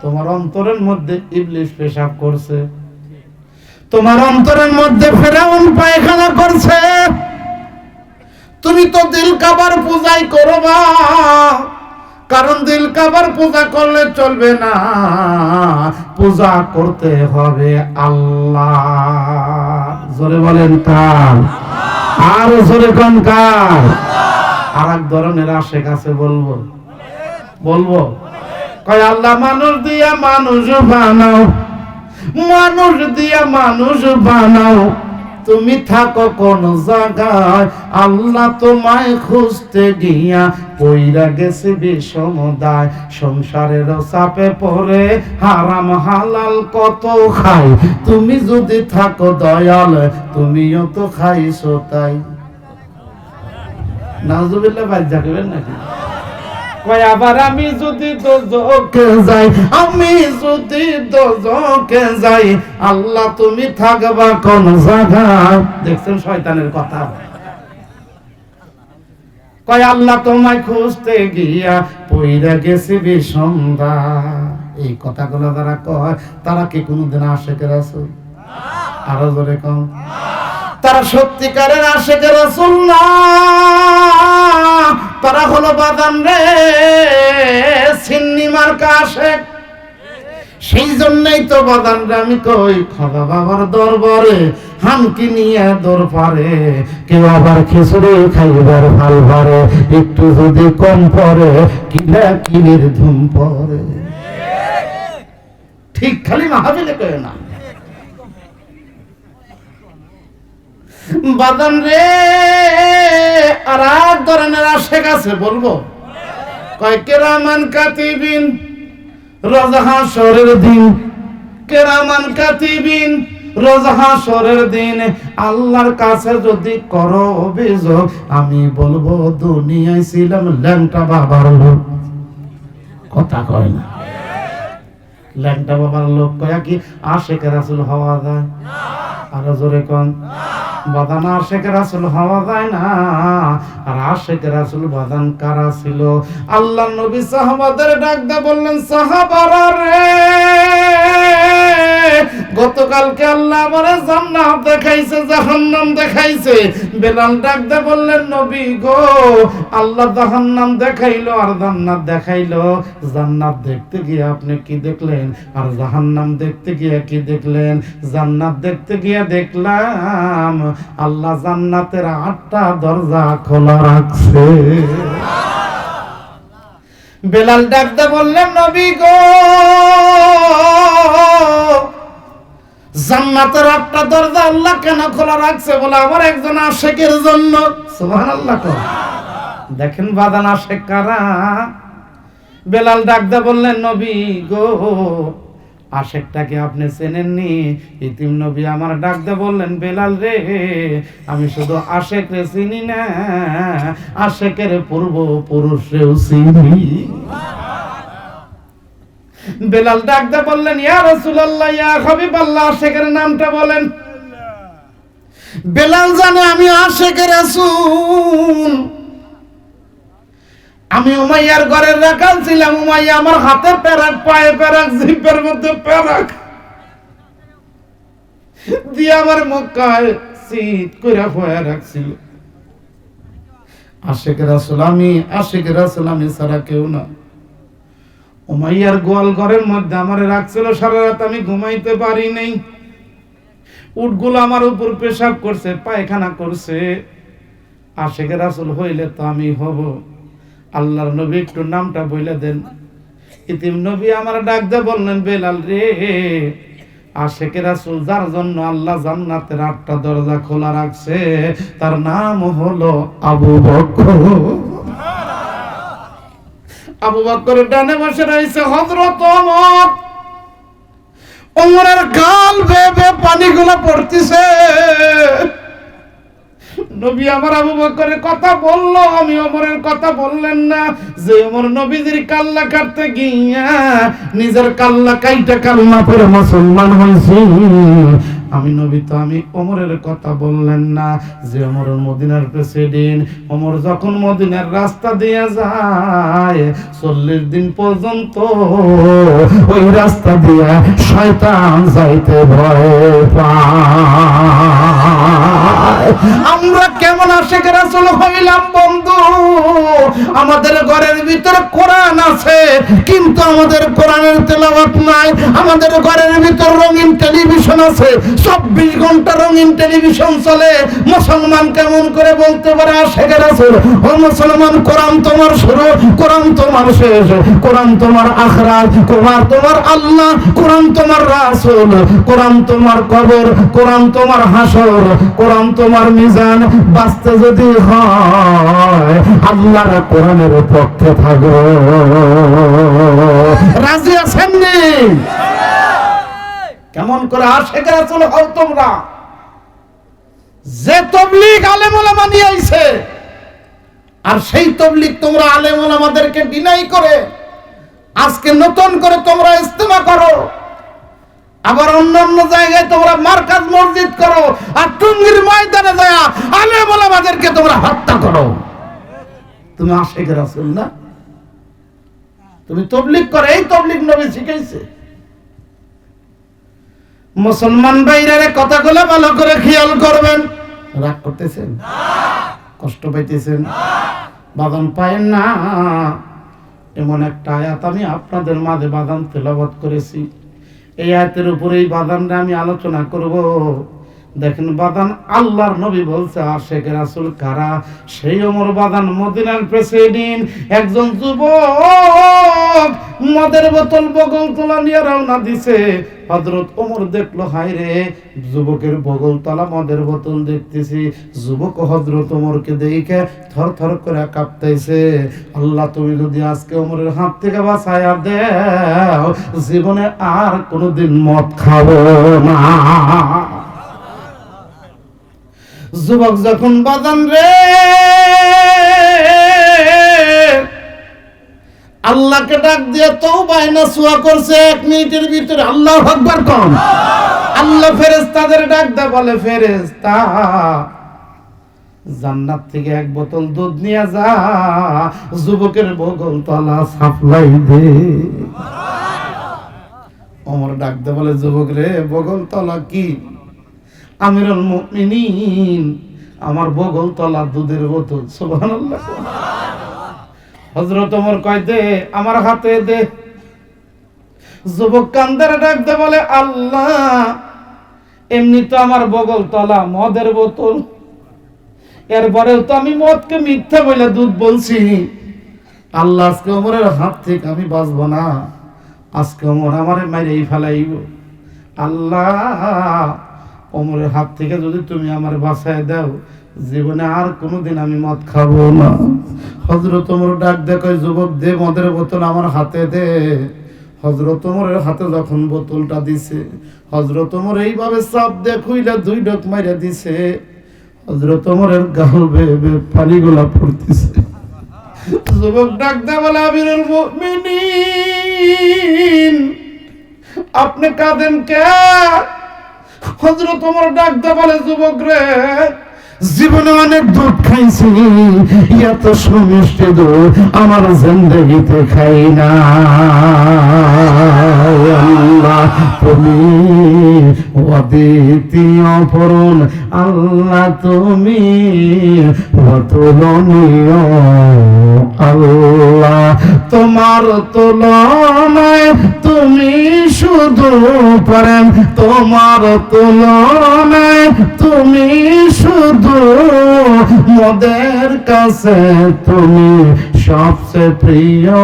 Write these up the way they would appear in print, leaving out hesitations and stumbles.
তোমার অন্তরের মধ্যে ইবলিস পেশাব করছে, তোমার অন্তরের মধ্যে ফেরাউন পায়খানা করছে। তুমি তো দিল কাবার পূজাই করবা, কারণ দিল কাবার পূজা করলে চলবে না, পূজা করতে হবে আল্লাহ। জোরে বলেন কার, আর জোরে কোন কার? আর এক ধরনের আশেক আছে, বলবো বলবো কয় আল্লাহ মানুষ দিয়া মানুষ বানাও, মানুষ দিয়া মানুষ বানাও, তুমি থাকো কোন জায়গায়, আল্লাহ তোমায় খুঁজতে গিয়া পইরা গেছে বিষমদায়, সংসারের চাপে পড়ে হারাম হালাল কত খাই, তুমি যদি থাকো দয়াল তুমিও তো খাইছো তাই। নাউজুবিল্লাহ, বাদ যাবেন নাকি? কয় আবার আমি যদি দোজখে যাই, আমি যদি দোজখে যাই, আল্লাহ তুমি থাকবা কোন জায়গায়? দেখছেন শয়তানের কথা। কয় আল্লাহ তোমায় খুঁজতে গিয়া পইরা গেছে বিষমদা। এই কথাগুলো যারা কয় তারা কি কোনদিন আশিকের রাসূল? আরো জোরে কম। তারা সত্যিকারের আশিকের রাসূল না, তারা হলো বাদাম রে সিন্নি মার্কা আশিক। সেই জন্যই তো বাদাম রে আমি কই খাজা বাবার দরবারে হামকি নিয়ে দৌড় পারে, কেউ আবার খিচুড়ি খাইবার ভাল পারে, একটু যদি কম পরে কিলা কিলির ধুম পরে। ঠিক খালি মাহফিলে কয় না। বাদাম রে আর এক ধরনের আশিক আছে, বলবো কয় কিরামান কাতিবিন রোজ হাশরের দিন, কিরামান কাতিবিন রোজ হাশরের দিন আল্লাহর কাছে যদি করো অভিযোগ, আমি বলবো দুনিয়ায় ছিলাম ল্যাংটা বাবার লোক। কথা কয় না? ল্যাংটা বাবার লোক কয়া কি আশিক রাসূল হওয়া যায়? আরো জোরে কোন। বাদান আশিক রাসূল হওয়া যায় না। আর আশিক রাসূল বাদান কারা ছিল? আল্লাহ নবী সাহাবাদের ডাক দিয়ে বললেন, সাহাবারা রে, গতকালকে আল্লাহ আমারে জান্নাত দেখাইছে, জাহান্নাম দেখাইছে। বেলাল ডাক দিয়ে বললেন, নবী গো, আল্লাহ জাহান্নাম দেখাইলো আর জান্নাত দেখাইলো, জান্নাত দেখতে গিয়ে আপনি কি দেখলেন আর জাহান্নাম দেখতে গিয়ে কি দেখলেন? জান্নাত দেখতে গিয়ে দেখলাম আল্লাহ জান্নাতের 8টা দরজা খোলা রাখছে। বেলাল ডাক দিয়ে বললেন, নবী গো, জান্নাতের 8টা দরজা আল্লাহ কেন খোলা রাখছে? বলে আমার একজন আশিকের জন্য। সুবহানাল্লাহ। দেখেন বাদান আশিক কারা। বেলাল ডাক দিয়ে বললেন, নবী গো, আশিকটাকে আপনি চেনেননি? ইতিম নবী আমার ডাক দিয়ে বললেন, বেলাল রে, আমি শুধু আশিক রে চিনি না, আশিকের পূর্ব পুরুষেও চিনি। বেলাল ডাক দিয়ে বললেন, ইয়া রাসূলুল্লাহ, ইয়া হাবিবাল্লাহ, আশিকের নামটা বলেন। বেলাল জানে আমি আশিকের রাসূল। আমি উমাইয়ার ঘরের রাখাল ছিলাম। উমাইয়া আমার হাতে পেরাক, পায়ে পেরাক, জিভের মধ্যে পেরাক দিয়ে আমার মক্কায় সিট কইরা ফয়া রাখছিল। আশিক রাসূল আমি, আশিক রাসূল আমি ছাড়া কেউ না। উমাইয়ার গোয়াল ঘরের মধ্যে আমারে রাখছিল, সারা রাত আমি ঘুমাইতে পারি নাই। উটগুলো আমার উপর পেশাব করছে, পায়খানা করছে। আশিক রাসূল হইলে তো আমি হব। আল্লাহর নবী একটু নামটা বলে দেন। ইতিম নবী আমার ডাক দিয়ে বললেন, বেলাল রে, আশিক রাসূল যার জন্য আল্লাহ জান্নাতের 8টা দরজা খোলা রাখছে তার নাম হলো আবু বকর। আবু বকরের ডানে বসে রয়েছে হযরত ওমর। ওমরের গাল বেয়ে বেয়ে পানিগুলো পড়তেছে। নবী আমার আবু বকরের কথা বললো, আমি ওমরের কথা বললেন না। যে ওমর নবীজির কাল্লা কাটতে গিয়া নিজের কাল্লা কাইটা কালমা পড়ে মুসলমান হইছে, আমি নবী তো আমি ওমরের কথা বললেন না যে ওমর মদিনার প্রেসিডেন্ট। ওমর যখন মদিনার রাস্তা দিয়ে যায় 40 দিন পর্যন্ত ওই রাস্তা দিয়ে শয়তান যাইতে ভয় পায়। আমরা কেমন আশিক রাসূল হইলাম বন্ধু, আমাদের ঘরের ভিতরে কোরআন আছে কিন্তু আমাদের কোরআনের তেলাওয়াত নাই। আমাদের ঘরের ভিতর রঙিন টেলিভিশন আছে, 24 ঘন্টা রঙিন টেলিভিশন চলে। মুসলমান কেমন করে বলতে পারে আশিক রাসূল? ও মুসলমান, কোরআন তোমার শুরু, কোরআন তোমার শেষ, কোরআন তোমার আখিরাত, কোরআন তোমার আল্লাহ, কোরআন তোমার রাসূল, কোরআন তোমার কবর, কোরআন তোমার হাসর, কোরআন তোমার মিজান। বাঁচতে যদি হয় আল্লাহর কোরআনের পক্ষে থাকো। রাজি আছেন নি? কেমন করে আশিক রাসূল হও তোমরা? যে তাবলীগ আলেম ওলামা নিয়ে আইছে আর সেই তাবলীগ তোমরা আলেম ওলামাদেরকে ডিনাই করে আজকে নতুন করে তোমরা ইস্তেমা করো, আবার অন্যান্য জায়গায় তোমরা মারকাজ মসজিদ করো, আর টঙ্গীর ময়দানে যায় আলেম ওলামাদেরকে তোমরা হত্যা করো। তুমি আশিক রাসূল না? তুমি তাবলীগ করে, এই তাবলীগ নবী শিখাইছে। মুসলমান ভাইরা কথাগুলো ভালো করে খেয়াল করবেন। রাগ করতেছেন? কষ্ট পাইতেছেন? বাদান পায়েন না? এমন একটা আয়াত আমি আপনাদের মাঝে বাদান তেলাওয়াত করেছি। এই আয়াতের উপরেই বাদানটা আমি আলোচনা করব। দেখেন বাদান, আল্লাহর নবী বলছে আশিক রাসূল কারা? সেই ওমর বাদান মদিনার প্রেসিডেন্ট। একজন যুবক মদের বোতল বগল তোলা নিয়ে রওনা দিছে। হযরত ওমর দেখলো, হায় রে, যুবকের বগল তলা মদের বোতল দেখতেছি। যুবক হযরত ওমরকে দেখে থরথর করে কাঁপতেছে। আল্লাহ, তুমি যদি আজকে ওমরের হাত থেকে বাঁচায়া দাও, জীবনে আর কোনোদিন মদ খাবো না। যুবক যখন বাজান রে আল্লাহকে ডাক দিয়ে তওবা নসুয়া করছে 1 মিনিটের ভিতরে। আল্লাহু আকবার কোন? আল্লাহ ফেরেশতাদের ডাক দে, বলে ফেরেশতা জান্নাত থেকে 1 বোতল দুধ নিয়ে যা, যুবকের বগল তলা সাপ্লাই দে। ওমর ডাক দে বলে, যুবক রে, বগল তলা কি? আমিরুল মুমিনিন, আমার বগল তলা দুধের বোতল। সুবহানাল্লাহ। হযরত ওমর কয়, দে, আমার হাতে দে। যুবক কান্দারে ডাক দে বলে, আল্লাহ, এমনি তো আমার বগল তলা মদের বোতল, এরপরেও তো আমি মদকে মিথ্যা বলে দুধ বলছি। আল্লাহ, আজকে ওমরের হাত থেকে আমি বাঁচবো না, আজকে ওমর আমারে মাইরেই ফেলাইব। আল্লাহ, ওমরের হাত থেকে যদি তুমি আমার বাঁচায় দাও, জীবনে আর কোনোদিন আমি মদ খাবো না। হযরত ওমর ডাক দেখো, যুবক দে মদের বোতল আমার হাতে দে। হযরত ওমরের হাতে যখন বোতলটা দিছে, হযরত ওমর এইভাবে চাপ দিয়ে খুইলা 2 ডক মাইরা দিছে। হযরত ওমরের গাল বেয়ে পানিগুলা পড়তেছে। যুবক ডাক দে বলে, আমিরুল মুমিনিন, আপনি কাঁদেন কে? হযরত ওমর ডাক দে বলে, যুবক রে, জীবনে অনেক দুধ খাইছি, এত সুমিষ্টি দুধ আমার জিন্দেগিতে খাই না। আল্লাহ, তুমি অদ্বিতীয় পূরণ, আল্লাহ তুমি অতুলনীয়। আল্লাহ, তোমার তুলনায় তুমি শুধু পারেন, তোমার তুলনায় তুমি শুধু মোদের কাছে তুমি সবচেয়ে প্রিয়।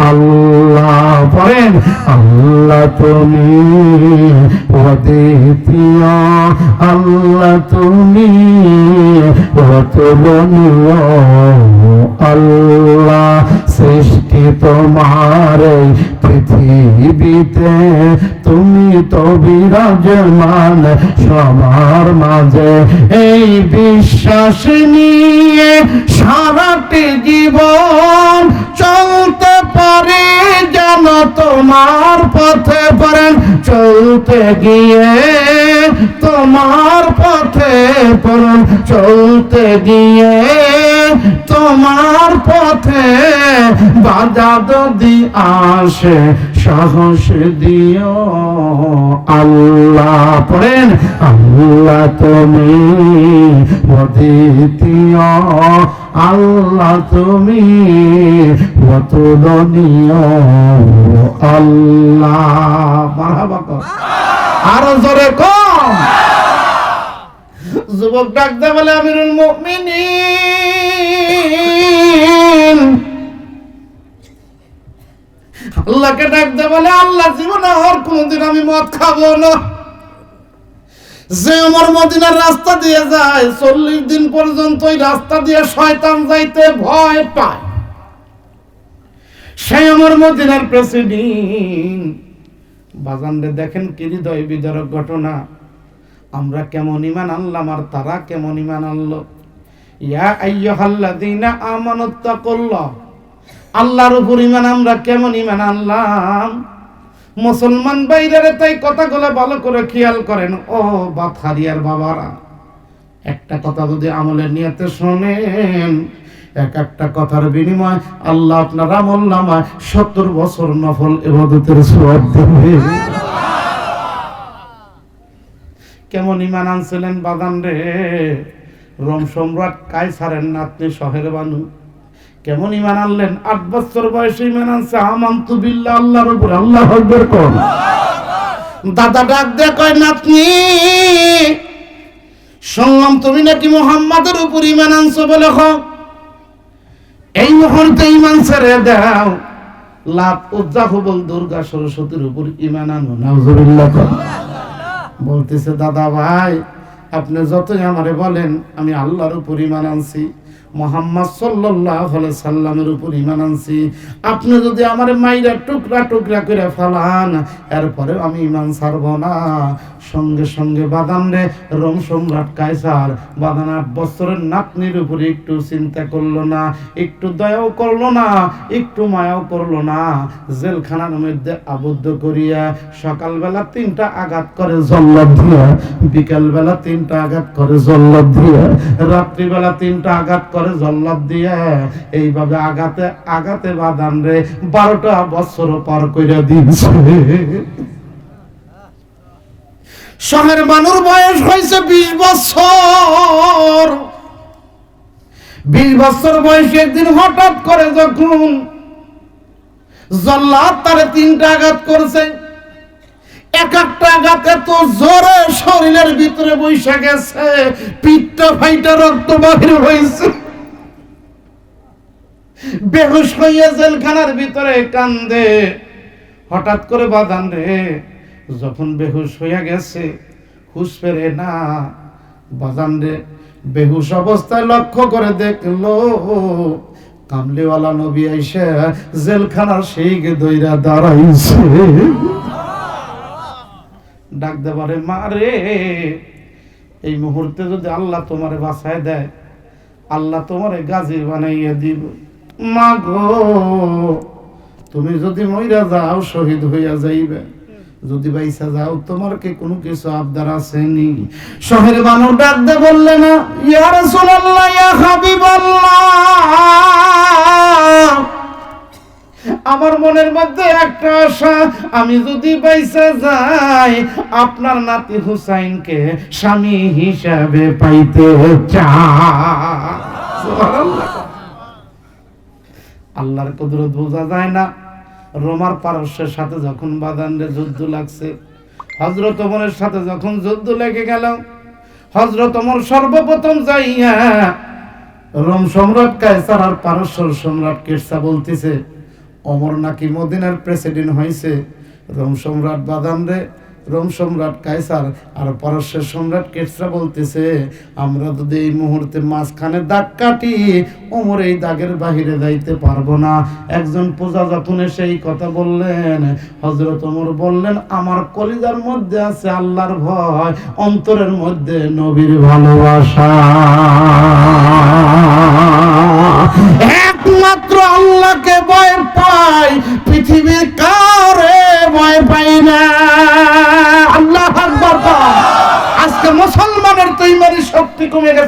আল্লাহ বলেন, আল্লাহ তুমি অদ্বিতীয়, আল্লাহ তুমি অতুলনীয়। আল্লাহ, সৃষ্টি তোমার পৃথিবীতে, তুমি তো বিরাজমান সবার মাঝে। এই বিশ্বাস নিয়ে সারাটি জীবন চলতে পারি যেন তোমার পথে পারেন। চলতে গিয়ে তোমার পথে পরম চলতে গিয়ে তোমার পথে বাধা যদি আসে সাহস দিও আল্লাহ। পড়েন আল্লাহ তুমি অদ্বিতীয়, আল্লাহ তুমি অতুলনীয় আল্লাহ। মারহাবা কর, আরো জোরে কম। যুবক ডাক দে বলে আমিরুল মুমিনিন, আল্লাহকে ডাক দে বলে আল্লাহ জীবনে আর কোনদিন আমি মদ খাবো না। যে আমার মদিনার রাস্তা দিয়ে যায় 40 দিন পর্যন্ত ওই রাস্তা দিয়ে শয়তান যাইতে ভয় পায়। সে আমার মদিনার প্রেসিডেন্ট। বাজানরে দেখেন কি হৃদয় বিদারক ঘটনা। আমরা কেমন ঈমান আনলাম আর তারা কেমন ঈমান আনলো। ইয়া আইয়ুহাল্লাযীনা আমানুত্তাকুল্লাহ, আল্লাহর উপর ঈমান আমরা কেমন ঈমান আনলাম। মুসলমান ভাইরা তাই কথাগুলো ভালো করে খেয়াল করেন। ও বাতহারিয়ার বাবারা, একটা কথা যদি আমলের নিয়তে শোনেন, এক একটা কথার বিনিময় আল্লাহ আপনার আমলনামায় 70 বছর নফল ইবাদতের সওয়াব দেবে। কেমন ঈমান আনছিলেন বাগান রে রোম সম্রাট কায়সারের নাতনি শহেরবানু। কেমন ঈমান আনলেন? 8 বছর বয়সে ঈমান আনছে আমানতু বিল্লাহ, আল্লাহর উপর। আল্লাহু আকবার কোন। দাদা ডাক দে কয় নাতনি শুনলাম তুমি নাকি মুহাম্মাদের উপর ঈমান আনছো বলে। হ, এই মুহূর্তে ঈমান ছেড়ে দাও, লাত উজ্জা হুবল দুর্গা সরস্বতীর উপর ঈমান আনো। নাউজুবিল্লাহ। বলতেছে দাদা ভাই আপনি যতই আমারে বলেন আমি আল্লাহর উপর ঈমান আনছি, মুহাম্মদ সাল্লাল্লাহু আলাইহি সাল্লামের উপর ঈমান আনছি। আপনি যদি আমারে মাইরা টুকরা টুকরা করে ফেলান এরপরে আমি ঈমান ছাড়ব না। সঙ্গে সঙ্গে বাদান রে রোম সম্রাট কায়সার বাদান 8 বছরের নাতনির উপরে একটু চিন্তা করলো না, একটু দয়াও করলো না, একটু মায়াও করলো না। জেলখানার মধ্যে আবদ্ধ করিয়া সকালবেলা 3টা আঘাত করে জল্লাদ দিয়া, বিকালবেলা 3টা আঘাত করে জল্লাদ দিয়া, রাত্রিবেলা 3টা আঘাত করে জল্লাদ দিয়া, এইভাবে আঘাতে আঘাতে বাদান রে 12টা বছর পার কইরা দিয়েছে। শহের বানুর বয়স হয়েছে 20 বছর। 20 বছর বয়সে একদিন হঠাৎ করে যখন জল্লাদ তারে 3টা আঘাত করছে, এক একটা আঘাত এত জোরে শরীরের ভিতরে বৈশা গেছে, পিঠটা ফাইটা রক্ত বাহির হয়েছে। বেহুশ হইয়া জেলখানার ভিতরে কান্দে। হঠাৎ করে বাদান রে যখন বেহুশ হইয়া গেছে, হুশ ফেরে না। বাদান রে বেহুশ অবস্থায় লক্ষ্য করে দেখলো কামলিওয়ালা নবী আইসা জেলখানার সেই দইরা দাঁড়াইছে। ডাক দেবারে মা রে, এই মুহূর্তে যদি আল্লাহ তোমারে বাঁচায় দেয়, আল্লাহ তোমারে গাজী বানাইয়া দিব। মা গো তুমি যদি মইরা যাও শহীদ হইয়া যাইবে, যদি বাইসা যাও তোমার কি কোনো কিছু আবদার আসেনি? শহীদ বানু ডাক দে বললে না ইয়া রাসূলুল্লাহ ইয়া হাবিবাল্লাহ, আমার মনের মধ্যে একটা আশা, আমি যদি বাইসা যাই আপনার নাতি হুসাইনকে স্বামী হিসাবে পাইতে চাই। সুবহানাল্লাহ। আল্লাহর কুদরত বোঝা যায় না। রোমার পারস্যের সাথে যখন বাদানরে যুদ্ধ লাগছে, হযরত ওমরের সাথে যখন যুদ্ধ লেগে গেল, হযরত ওমর সর্বপ্রথম যাইয়া রোম সম্রাট কায়সার আর পারস্যের সম্রাট কিসরা বলতেছে ওমর নাকি মদিনার প্রেসিডেন্ট হয়েছে। রোম সম্রাট বাদান রে, রোম সম্রাট কায়সার আর পারস্যের সম্রাট কিসরা বলতেছে আমরা যদি এই মুহূর্তে মাঝখানে দাগ কাটি ওমর এই দাগের বাহিরে যাইতে পারবো না। একজন প্রজা যখন এসে এই কথা বললেন, হযরত ওমর বললেন আমার কলিজার মধ্যে আছে আল্লাহর ভয়, অন্তরের মধ্যে নবীর ভালোবাসা। একমাত্র আল্লাহকে ভয় পাই, পৃথিবীর কাউরে ভয় পাই না। আল্লাহু আকবার। আজকে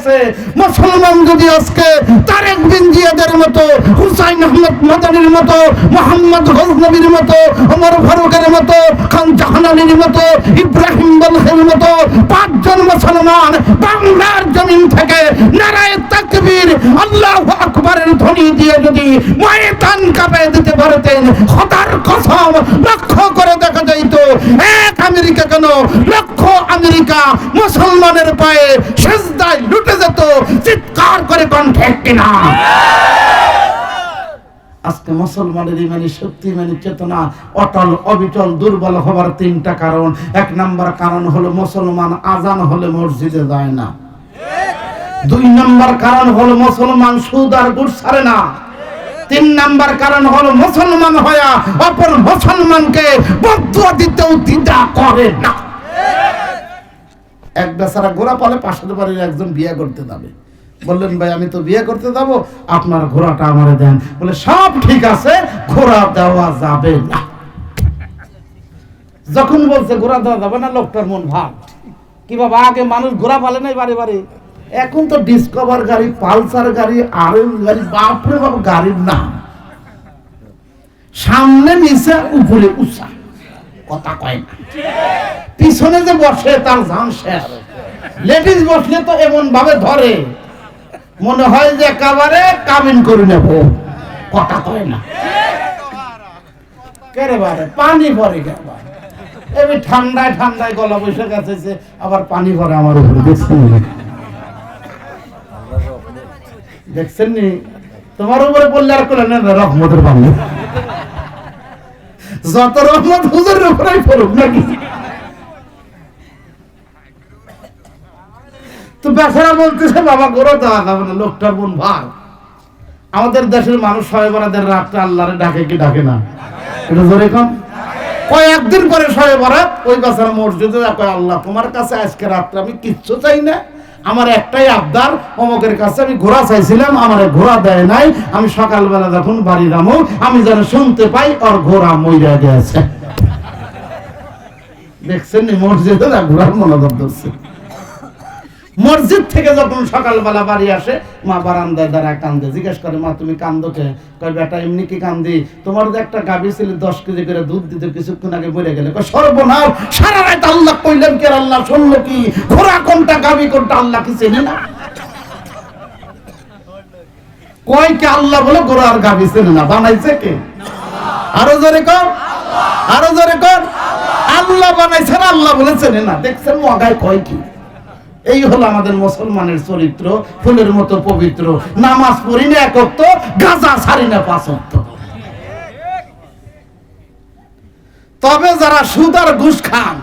গেছে। মুসলমান যদি আজকে তারেক বিন জিয়াদের মতো, হুসাইন আহমদ মাদানির মতো, মোহাম্মদ গজনবীর মতো, ওমর ফারুকের মতো, খান জাহানানির মতো, ইব্রাহিম বলখের মতো 5 জন মুসলমান বাংলার জমিন থেকে নারায়ে তাকবীর আল্লাহু আকবারের ধ্বনি দিয়ে যদি ময়দান কাঁপিয়ে দিতে পারতেন, খোদার কসম লক্ষ্য করে দেখা যাইত এক আমেরিকা কেন, লক্ষ আমেরিকা মুসলমানের পায়ে সিজদায় লুটে যেত। চিৎকার করে কোন ঠিক কিনা? আজকে মুসলমানের ইমানি শক্তি, ইমানি চেতনা অটল অবিচল দুর্বল হবার 3টা কারণ। 1 নম্বর কারণ হলো মুসলমান আজান হলে মসজিদে যায় না। 2 নম্বর কারণ হলো মুসলমান সুদ আর ঘুষ ছাড়ে না। 3 নম্বর কারণ হলো মুসলমান হয়া অপর মুসলমানকে বদদুয়া দিতেও দ্বিধা করে না। এক বেচারা ঘোড়া পালে, পাশের বাড়ির একজন বিয়ে করতে যাবে, বললেন ভাই আমি তো বিয়ে করতে যাব, আপনার ঘোড়াটা আমারে দেন। বলে সব ঠিক আছে, ঘোড়া দেওয়া যাবে না। যখন বলছে ঘোড়া দেওয়া যাবে না, লোকটার মন ভাব, কি বাবা আগে মানুষ ঘোড়া পালে নাই বাড়ি বাড়ি, এখন তো ডিসকভার গাড়ি, পালসার গাড়ি, আরএল গাড়ি, বাপরে বাপ গাড়ির নাম, সামনে নিচে উপরে উঁচা, কথা কয় না। পিছনে যে বসে তার জান শেষ। লেডিস বসলে তো এমন ভাবে ধরে মনে হয় যে একেবারে কাবিন করে নেব, কথা কয় না। কেরে বারে পানি ভরে গেল, এবার ঠান্ডায় ঠান্ডায় গলা বসে গেছে, আবার পানি ভরে আমার উপরে। দেখছেন নি? তোমার উপরে বললে আর করে না, রহমতের পানি, যত রহমত হুজুরের উপরেই পড়ুক নাকি। তো বেচারা বলতেছে বাবা ঘোড়া দেওয়া যাবে না, লোকটার বোন ভার। আমাদের দেশের মানুষ শবে বরাতের রাতটা আল্লাহরে ডাকে কি ডাকে না? এটা জোরে কম। কয়েকদিন পরে শবে বরাত ওই বেচারা মসজিদে কয় আল্লাহ তোমার কাছে আজকে রাতটা আমি কিচ্ছু চাই না, আমার একটাই আবদার, অমুকের কাছে আমি ঘোড়া চাইছিলাম, আমার ঘোড়া দেয় নাই, আমি সকালবেলা যখন বাড়ি যাবো আমি যেন শুনতে পাই ওর ঘোড়া মইরা গেছে। দেখছেন নি মসজিদে ঘোড়ার মনোযোগ ধরছে। মসজিদ থেকে যখন সকালবেলা বাড়ি আসে, মা বারান্দায় দাঁড়ায় কান্দে। জিজ্ঞেস করে মা তুমি কান্দো কে? কয় বেটা এমনি কি কান্দি, তোমার যে একটা গাভী ছিল 10 কেজি করে দুধ দিতে, কিছুক্ষণ আগে মরে গেলে। কয় সর্বনাশ, সারা রাত আল্লাহ কইলেন কে, আল্লাহ শুনলো কি? ঘোড়া কোনটা গাভী কোনটা আল্লাহ কি চেনে না? কয় কে আল্লাহ বলে ঘোড়া আর গাভী চেনে না, বানাইছে কে? আরো জোরে কর, আরো জোরে কর। আল্লাহ বানাইছে না, আল্লাহ বলে চেনে না। দেখছেন মগায় কয় কি? এই হলো আমাদের মুসলমানের চরিত্র, ফুলের মতো পবিত্র। নামাজ পড়ি না 1 ওয়াক্ত, গাঁজা ছাড়ি না 5 ওয়াক্ত। তবে যারা সুদ আর ঘুষ খান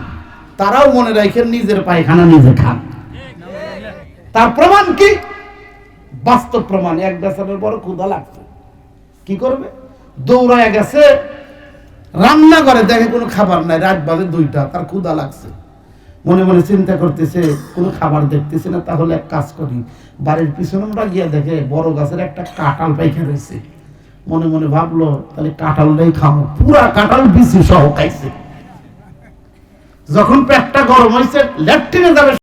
তারাও মনে রাখেন নিজের পায়খানা নিজে খান। তার প্রমাণ কি? বাস্তব প্রমাণ। এক বেচারার বড় ক্ষুধা লাগছে, কি করবে? দৌড়ায় গেছে রান্না করে, দেখে কোনো খাবার নাই, রাত বাজে 2টা, তার ক্ষুধা লাগছে। মনে মনে চিন্তা করতেছে কোনো খাবার দেখতেছে না, তাহলে এক কাজ করি, বাড়ির পিছনে আমরা গিয়ে দেখে বড় গাছের একটা কাঁঠাল পাইকা রয়েছে। মনে মনে ভাবলো তাহলে কাঁঠালটাই খাবো, পুরা কাঁঠাল বিচি সহ খাইছে। যখন পেটটা গরম হয়েছে ল্যাট্রিনে যাবে